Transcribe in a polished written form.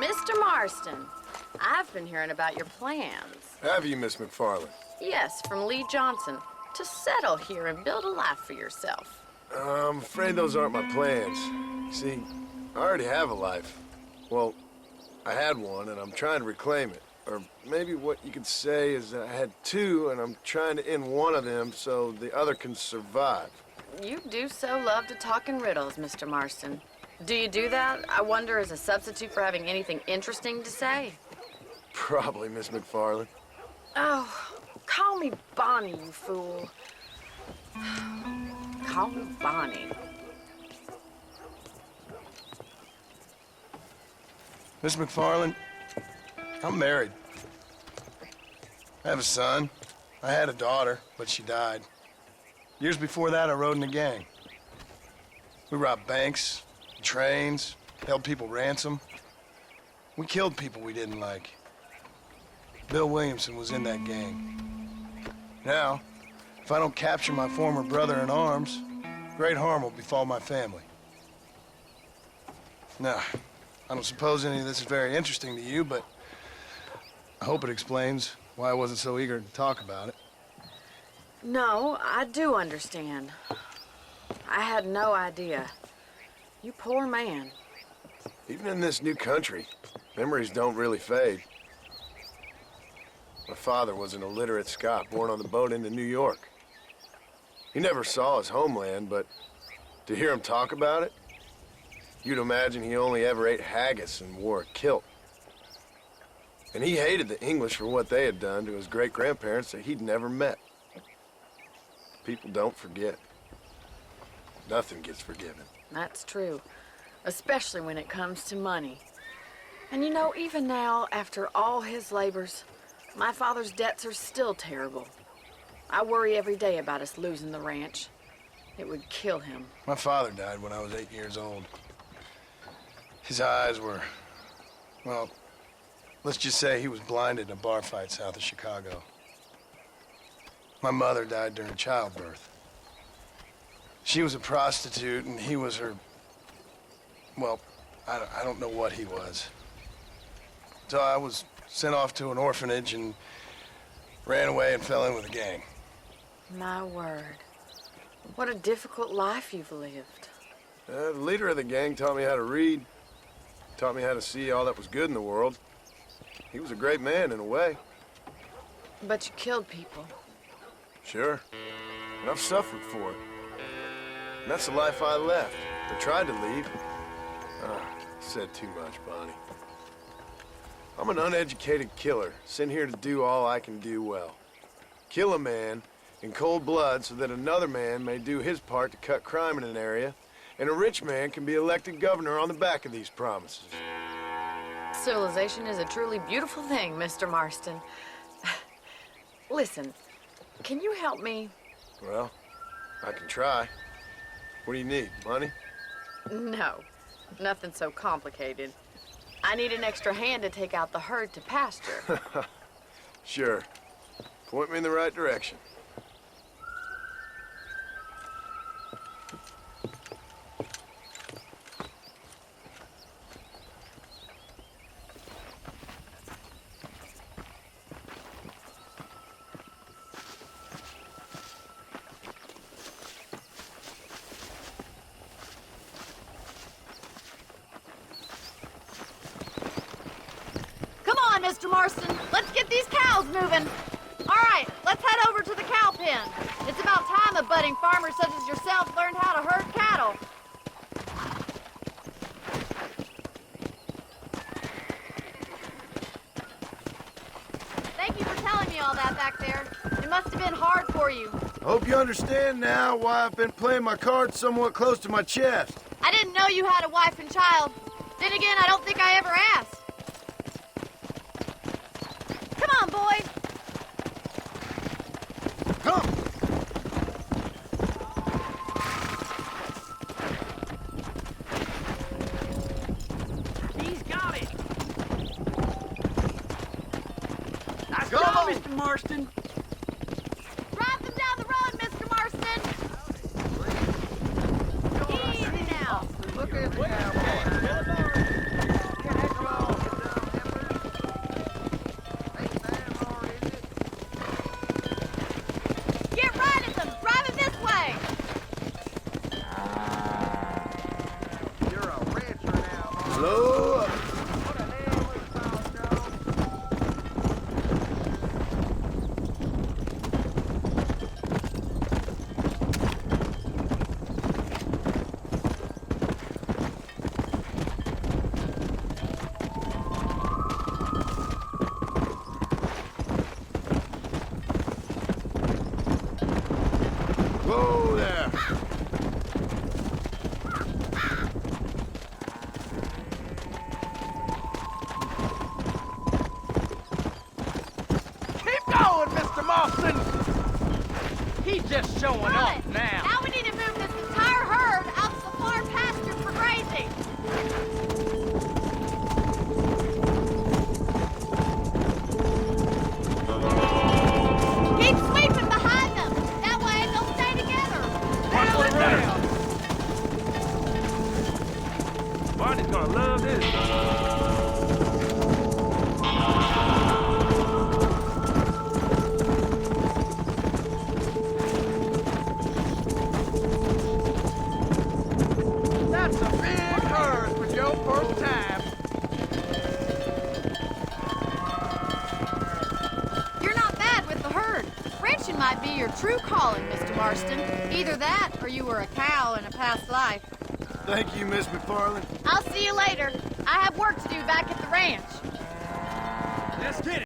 Mr. Marston, I've been hearing about your plans. Have you, Miss McFarland? Yes, from Lee Johnson, to settle here and build a life for yourself. I'm afraid those aren't my plans. See, I already have a life. Well, I had one, and I'm trying to reclaim it. Or maybe what you could say is that I had two, and I'm trying to end one of them so the other can survive. You do so love to talk in riddles, Mr. Marston. Do you do that, I wonder, as a substitute for having anything interesting to say? Probably, Miss McFarland. Oh, call me Bonnie, you fool. Call me Bonnie. Miss McFarland, I'm married. I have a son. I had a daughter, but she died. Years before that, I rode in a gang. We robbed banks, trains, held people ransom. We killed people we didn't like. Bill Williamson was in that gang. Now, if I don't capture my former brother in arms, great harm will befall my family. Now, I don't suppose any of this is very interesting to you, but I hope it explains why I wasn't so eager to talk about it. No, I do understand. I had no idea. You poor man. Even in this new country, memories don't really fade. My father was an illiterate Scot born on the boat into New York. He never saw his homeland, but to hear him talk about it, you'd imagine he only ever ate haggis and wore a kilt. And he hated the English for what they had done to his great-grandparents that he'd never met. People don't forget. Nothing gets forgiven. That's true, especially when it comes to money. And you know, even now, after all his labors, my father's debts are still terrible. I worry every day about us losing the ranch. It would kill him. My father died when I was 8 years old. His eyes were, well, let's just say he was blinded in a bar fight south of Chicago. My mother died during childbirth. She was a prostitute, and he was her, well, I don't know what he was. So I was sent off to an orphanage and ran away and fell in with a gang. My word. What a difficult life you've lived. The leader of the gang taught me how to read, taught me how to see all that was good in the world. He was a great man in a way. But you killed people. Sure. And I've suffered for it. And that's the life I left, or tried to leave. Said too much, Bonnie. I'm an uneducated killer, sent here to do all I can do well. Kill a man in cold blood so that another man may do his part to cut crime in an area, and a rich man can be elected governor on the back of these promises. Civilization is a truly beautiful thing, Mr. Marston. Listen, can you help me? Well, I can try. What do you need, money? No, nothing so complicated. I need an extra hand to take out the herd to pasture. Sure. Point me in the right direction. Mr. Marston, let's get these cows moving. All right, let's head over to the cow pen. It's about time a budding farmer such as yourself learned how to herd cattle. Thank you for telling me all that back there. It must have been hard for you. I hope you understand now why I've been playing my cards somewhat close to my chest. I didn't know you had a wife and child. Then again, I don't think I ever asked. Come on, boys. Come! He's got it. Nice Go! job, Mr. Marston. Drive them down the road, Mr. Marston. Easy now. Look at the cowboy. Slow up. Whoa there. Keep going, Mr. Marston! He's just showing Run off it. now. Now we need to move this entire herd out to the far pasture for grazing. Keep sweeping behind them. That way they'll stay together. One more round. Barney's gonna love this. That's a big herd for your first time. You're not bad with the herd. Ranching might be your true calling, Mr. Marston. Either that or you were a cow in a past life. Thank you, Miss McFarland. I'll see you later. I have work to do back at the ranch. Let's get it.